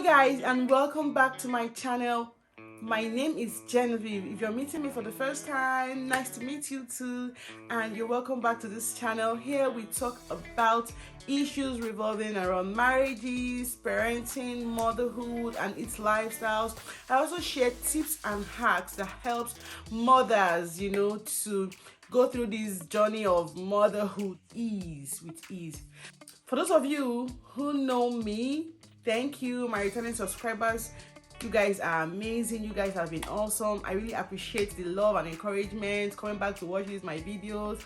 guys, and welcome back to my channel. My name is Genevieve. If you're meeting me for the first time, nice to meet you too, and you're welcome back to this channel. Here we talk about issues revolving around marriages, parenting, motherhood and its lifestyles. I also share tips and hacks that helps mothers, to go through this journey of motherhood with ease. For those of you who know me, thank you. My returning subscribers, you guys are amazing. You guys have been awesome. I really appreciate the love and encouragement coming back to watch my videos.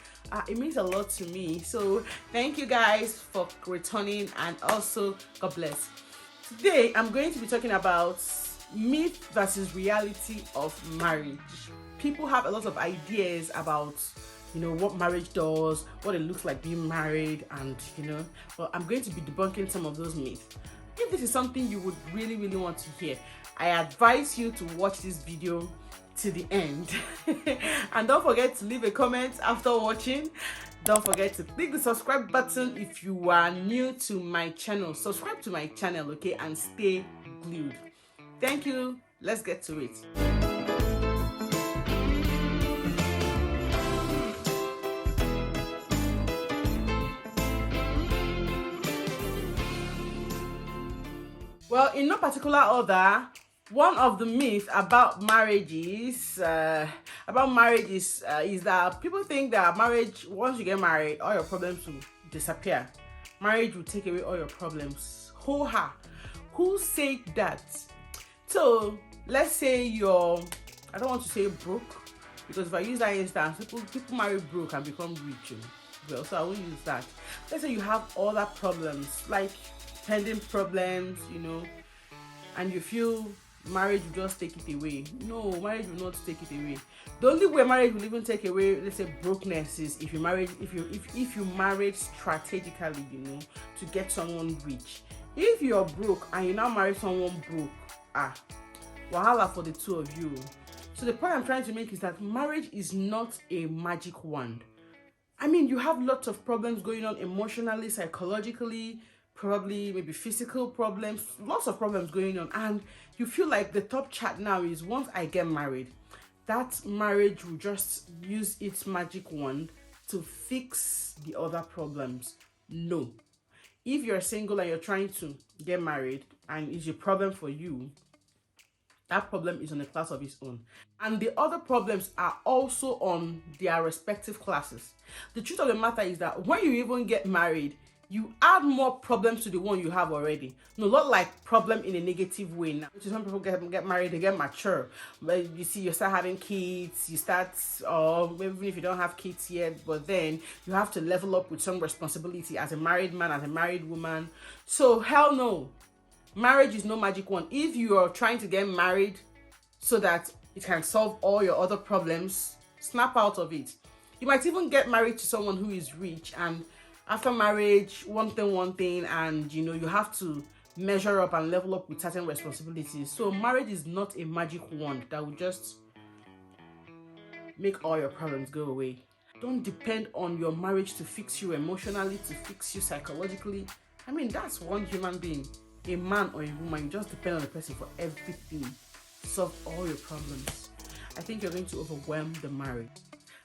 It means a lot to me. So thank you guys for returning, and also God bless. Today I'm going to be talking about myth versus reality of marriage. People have a lot of ideas about what marriage does, what it looks like being married, and well, I'm going to be debunking some of those myths. If this is something you would really want to hear, I advise you to watch this video to the end. And don't forget to leave a comment after watching. Don't forget to click the subscribe button if you are new to my channel. Subscribe to my channel, okay, and stay glued. Thank you. Let's get to it. Well, in no particular order, one of the myths about marriages is that people think that marriage, once you get married, all your problems will disappear. Marriage will take away all your problems. Who said that? So let's say I don't want to say broke, because if I use that instance, people marry broke and become rich. Well, so I won't use that. Let's say you have other problems like pending problems, and you feel marriage will just take it away. No, marriage will not take it away. The only way marriage will even take away, let's say, brokenness is if you married strategically, to get someone rich. If you're broke and you now marry someone broke, wahala for the two of you. So the point I'm trying to make is that marriage is not a magic wand. I mean, you have lots of problems going on emotionally, psychologically, probably maybe physical problems, lots of problems going on, and you feel like the top chat now is once I get married, that marriage will just use its magic wand to fix the other problems. No. If you're single and you're trying to get married and it's a problem for you, that problem is on a class of its own. And the other problems are also on their respective classes. The truth of the matter is that when you even get married, you add more problems to the one you have already. No, not like problem in a negative way now. Which is when people get married, they get mature. But you see, you start having kids, or even if you don't have kids yet, but then you have to level up with some responsibility as a married man, as a married woman. So hell no. Marriage is no magic wand. If you are trying to get married so that it can solve all your other problems, snap out of it. You might even get married to someone who is rich, and after marriage, one thing, and you have to measure up and level up with certain responsibilities. So marriage is not a magic wand that will just make all your problems go away. Don't depend on your marriage to fix you emotionally, to fix you psychologically. I mean, that's one human being. A man or a woman, you just depend on the person for everything to solve all your problems. I think you're going to overwhelm the marriage.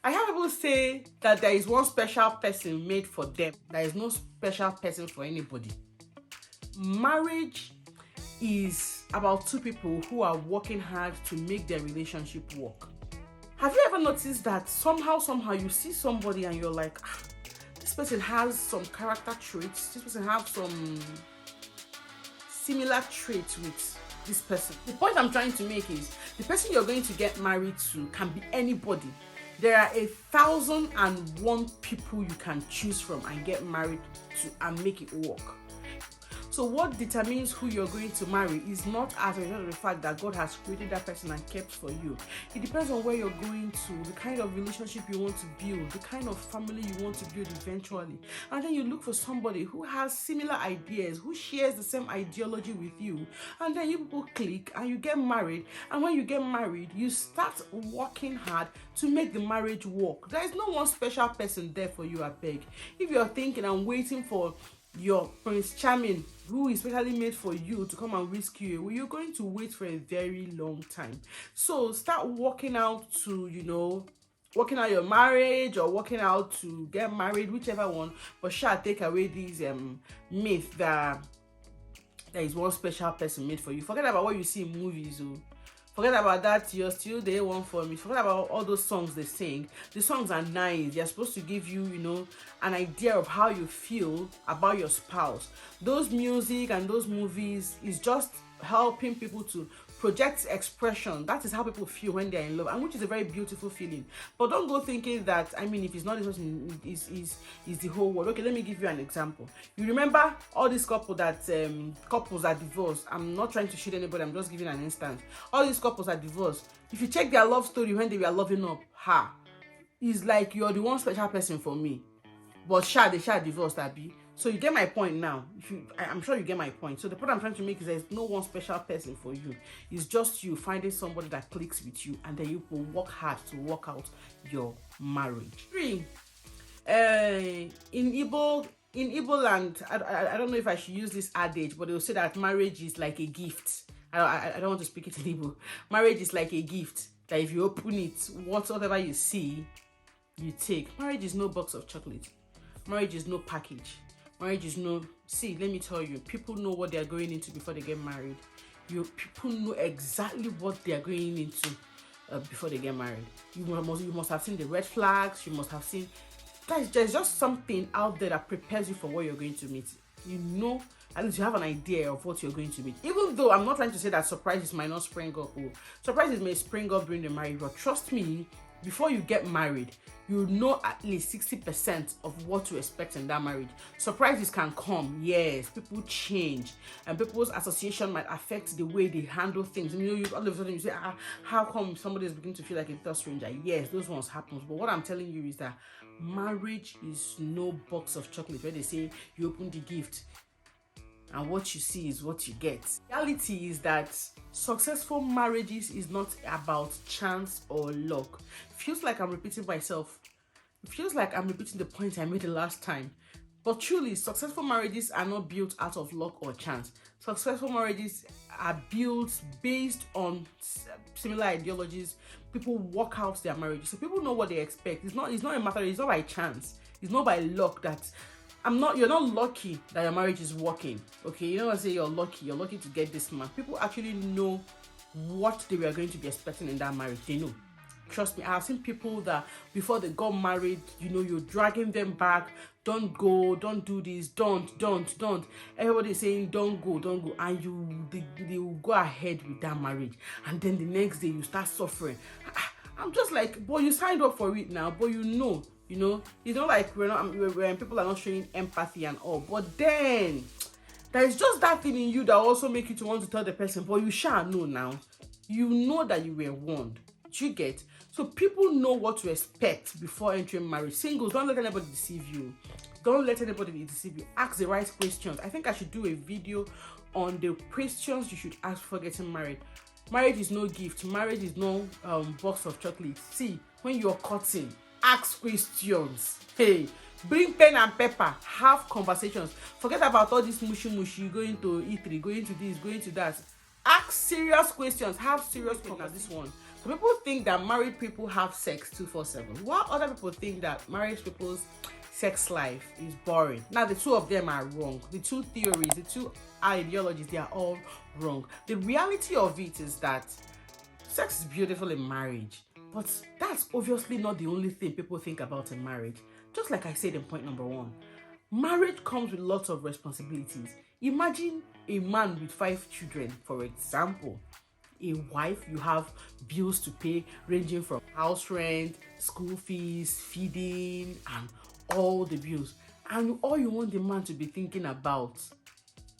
I have people say that there is one special person made for them. There is no special person for anybody. Marriage is about two people who are working hard to make their relationship work. Have you ever noticed that somehow you see somebody and you're like, this person has some character traits, this person has some similar traits with this person. The point I'm trying to make is the person you're going to get married to can be anybody. There are 1,001 people you can choose from and get married to and make it work. So what determines who you're going to marry is not as a result of the fact that God has created that person and kept for you. It depends on where you're going to, the kind of relationship you want to build, the kind of family you want to build eventually. And then you look for somebody who has similar ideas, who shares the same ideology with you. And then you people click and you get married. And when you get married, you start working hard to make the marriage work. There is no one special person there for you, I beg. If you're thinking and waiting for your Prince Charming, who is specially made for you to come and rescue you, you're going to wait for a very long time. So start working out to, working out your marriage or working out to get married, whichever one. But shall take away these myth that there is one special person made for you. Forget about what you see in movies. Forget about that. You're still the one for me. Forget about all those songs they sing. The songs are nice. They're supposed to give you, an idea of how you feel about your spouse. Those music and those movies is just helping people to project expression. That is how people feel when they're in love, and which is a very beautiful feeling. But don't go thinking that, if it's not this person, is the whole world. Okay, let me give you an example. You remember all these couples that are divorced. I'm not trying to shit anybody, I'm just giving an instance. All these couples are divorced. If you check their love story when they were loving up, it's like you're the one special person for me. But they divorced, Abby. So you get my point now. I'm sure you get my point. So the point I'm trying to make is there's no one special person for you. It's just you finding somebody that clicks with you, and then you will work hard to work out your marriage. 3. In Igbo land, I don't know if I should use this adage, but they'll say that marriage is like a gift. I don't want to speak it in Igbo. Marriage is like a gift that if you open it, whatever you see, you take. Marriage is no box of chocolate. Marriage is no package. Marriage is no. See, let me tell you, people know what they are going into before they get married. People know exactly what they are going into before they get married. You must have seen the red flags. You must have seen. Guys, there's just something out there that prepares you for what you're going to meet. At least you have an idea of what you're going to meet. Even though I'm not trying to say that surprises might not spring up. Surprises may spring up during the marriage, but trust me, before you get married, you know at least 60% of what to expect in that marriage. Surprises can come, yes. People change, and people's association might affect the way they handle things. You all of a sudden you say, how come somebody is beginning to feel like a total stranger? Yes, those ones happen. But what I'm telling you is that marriage is no box of chocolate where they say you open the gift and what you see is what you get. Reality is that successful marriages is not about chance or luck. Feels like I'm repeating myself. It feels like I'm repeating the point I made the last time. But truly, successful marriages are not built out of luck or chance. Successful marriages are built based on similar ideologies. People work out their marriages, so people know what they expect. It's not a matter. It's not by chance. It's not by luck that you're not lucky that your marriage is working. Okay, you don't want to say you're lucky to get this man. People actually know what they were going to be expecting in that marriage. They know. Trust me, I've seen people that before they got married, you're dragging them back. Don't go, don't do this, don't. Everybody's saying don't go, and they will go ahead with that marriage, and then the next day you start suffering. I'm just like, boy, you signed up for it now, but it's not like when people are not showing empathy and all, but then there is just that thing in you that also make you to want to tell the person, but you shall know now. You know that you were warned. You get? So people know what to expect before entering marriage. Singles, don't let anybody deceive you. Don't let anybody deceive you. Ask the right questions. I think I should do a video on the questions you should ask before getting married. Marriage is no gift. Marriage is no box of chocolate. See, when you're cutting, ask questions. Hey, bring pen and paper. Have conversations. Forget about all this mushy. Going to E3, going to this, going to that. Ask serious questions. Have serious questions. This one. So people think that married people have sex 24/7, while other people think that married people's sex life is boring. Now the two of them are wrong. The two theories, the two ideologies, they are all wrong. The reality of it is that sex is beautiful in marriage, but that's obviously not the only thing people think about in marriage. Just like I said in point number 1, marriage comes with lots of responsibilities. Imagine a man with 5 children, for example. A wife, you have bills to pay ranging from house rent, school fees, feeding, and all the bills. And all you want the man to be thinking about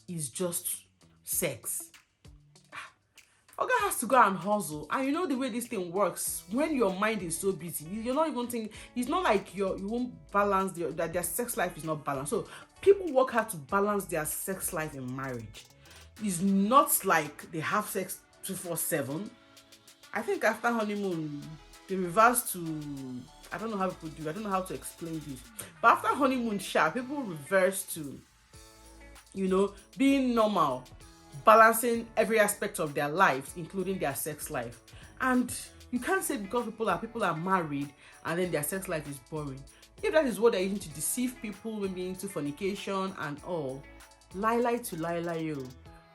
is just sex. Oga has to go and hustle, and you know the way this thing works. When your mind is so busy, you're not even thinking. It's not like you won't balance that their sex life is not balanced. So people work hard to balance their sex life in marriage. It's not like they have sex 24/7. I think after honeymoon, they reverse to. I don't know how people do. I don't know how to explain this. But after honeymoon, people reverse to being normal, balancing every aspect of their lives, including their sex life. And you can't say because people are married and then their sex life is boring. If that is what they're using to deceive people, maybe into fornication and all, lie to lie yo.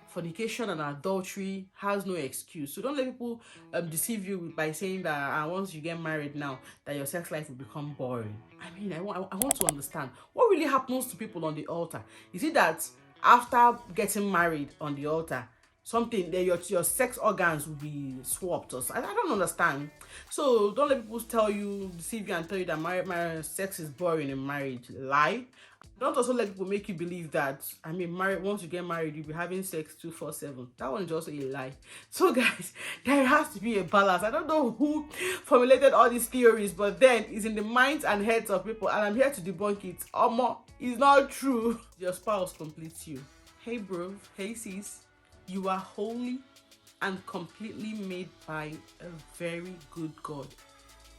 Fornication and adultery has no excuse. So don't let people deceive you by saying that once you get married now, that your sex life will become boring. I mean, I want to understand what really happens to people on the altar. Is it that after getting married on the altar, something that your sex organs will be swapped? Or I don't understand. So don't let people deceive you and tell you that marriage sex is boring in marriage. Lie. Don't also let people make you believe that, once you get married, you'll be having sex 24/7. That one is also a lie. So guys, there has to be a balance. I don't know who formulated all these theories, but then it's in the minds and heads of people, and I'm here to debunk it. It's not true. Your spouse completes you. Hey bro, hey sis, you are holy and completely made by a very good God.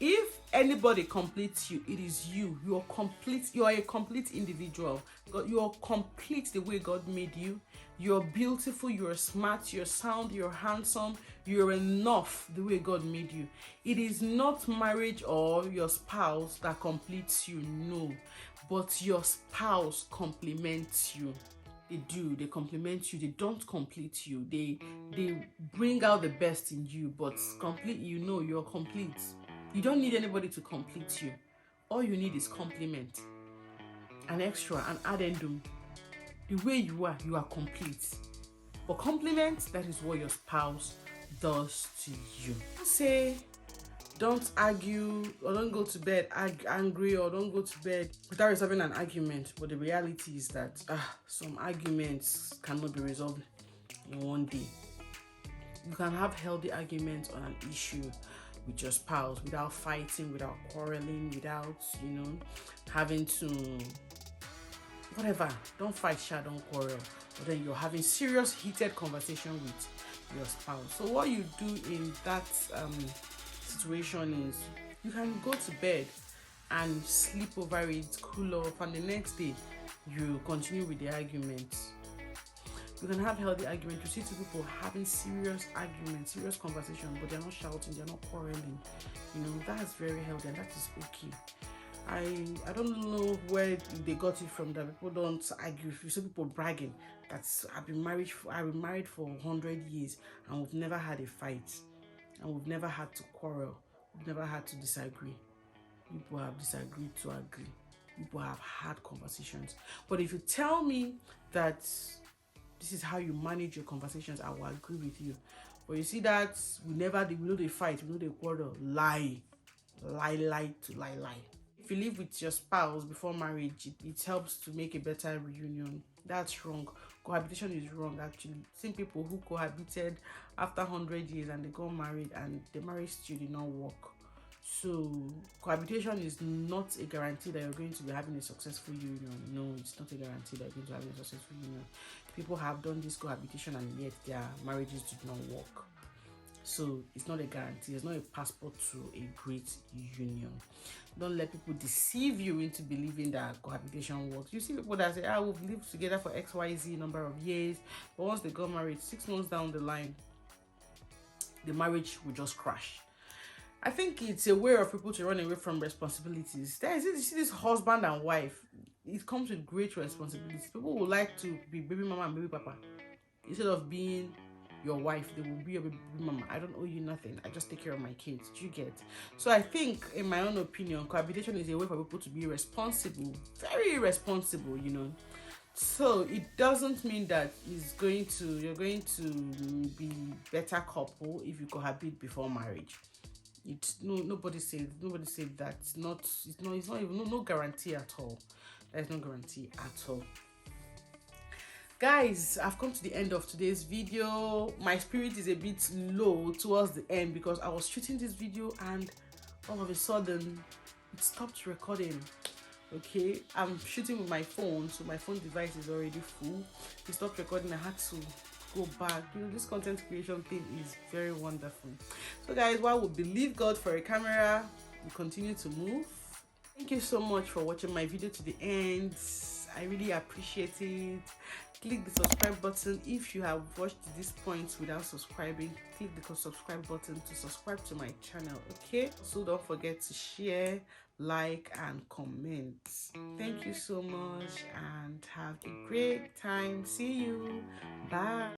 If anybody completes you, it is you. You are complete. You are a complete individual. You are complete the way God made you. You are beautiful. You are smart. You are sound. You are handsome. You are enough the way God made you. It is not marriage or your spouse that completes you. No, but your spouse complements you. They do. They complement you. They don't complete you. They bring out the best in you, but complete you. No, you're complete. You don't need anybody to complete you. All you need is compliment, an extra, an addendum. The way you are complete. For compliments, that is what your spouse does to you. Say, don't argue or don't go to bed angry, or don't go to bed without resolving an argument. But the reality is that some arguments cannot be resolved in one day. You can have healthy arguments on an issue with your spouse without fighting, without quarreling, without having to whatever. Don't fight, don't quarrel. But then you're having serious heated conversation with your spouse. So what you do in that situation is you can go to bed and sleep over it, cool off, and the next day you continue with the argument. You can have healthy arguments. You see two people having serious arguments, serious conversation, but they're not shouting, they're not quarreling. That's very healthy, and that is okay. I don't know where they got it from that people don't argue. If you see people bragging that I've been married for 100 years and we've never had a fight, and we've never had to quarrel, we've never had to disagree. People have disagreed to agree. People have had conversations. But if you tell me that this is how you manage your conversations, I will agree with you. But you see that we know they fight, we know they quarrel. Lie. If you live with your spouse before marriage, it helps to make a better reunion. That's wrong. Cohabitation is wrong, actually. Seen people who cohabited after 100 years and they got married and the marriage still did not work. So cohabitation is not a guarantee that you're going to be having a successful union. No, it's not a guarantee that you're going to have a successful union. People have done this cohabitation and yet their marriages did not work. So it's not a guarantee. It's not a passport to a great union. Don't let people deceive you into believing that cohabitation works. You see people that say, we've lived together for XYZ number of years, but once they got married, 6 months down the line, the marriage will just crash. I think it's a way of people to run away from responsibilities. You see this husband and wife, it comes with great responsibilities. People would like to be baby mama and baby papa. Instead of being your wife, they will be your baby mama. I don't owe you nothing. I just take care of my kids. Do you get? So I think, in my own opinion, cohabitation is a way for people to be responsible, very responsible, So it doesn't mean that you're going to be better couple if you cohabit before marriage. Nobody said that. It's not even no guarantee at all. There's no guarantee at all. Guys, I've come to the end of today's video. My spirit is a bit low towards the end because I was shooting this video and all of a sudden it stopped recording. Okay, I'm shooting with my phone, so my phone device is already full. It stopped recording. I had to go back. This content creation thing is very wonderful. So guys, while we believe God for a camera, we continue to move. Thank you so much for watching my video to the end. I really appreciate it. click the subscribe button. If you have watched this point without subscribing, click the subscribe button to subscribe to my channel. Okay, so don't forget to share, like, and comment. Thank you so much and have a great time. See you. Bye.